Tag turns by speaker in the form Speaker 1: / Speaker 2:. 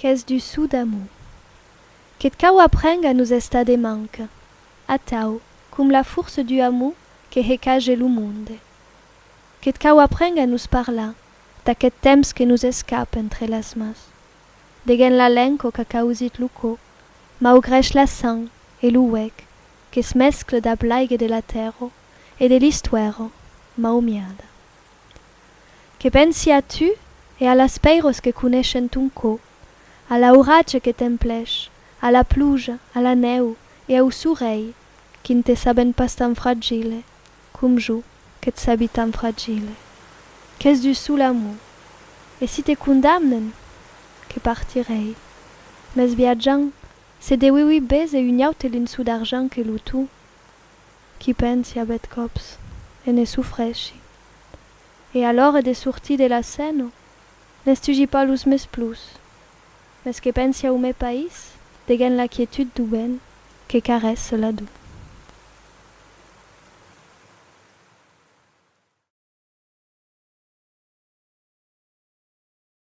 Speaker 1: qu'est-ce du sou d'amour. Qu'est cau appreng a nous esta de manca, a tau, cum la force du amour que recage le monde. Qu'est cau appreng a nous parlar d'aquest temps que nous escape entre las mas. Degen la lenco qu'a causit luco, malgrech la sang et l'uec, que se mescle da blaigue de la terre et de l'histoire maumiada. Que pensias-tu et a las peiros que coneschen ton co, a la oratge que t'emplèche, a la pluja, a la neu et au soleil, qui ne te saben pas tan fragile, cum jo, que te sabi tan fragile. Qu'est-ce du sous l'amour? Et si te condamnen, que partirei. Mes viatjant, c'est de oui bes et une autre l'insou d'argent que l'outou, qui pensi a bet cops, et ne souffresci. Et alors de sortir de la scène, n'estugi pas lus mes plus, mais que pensi au mes pays, degen la quiétude du ben, que caresse la doux.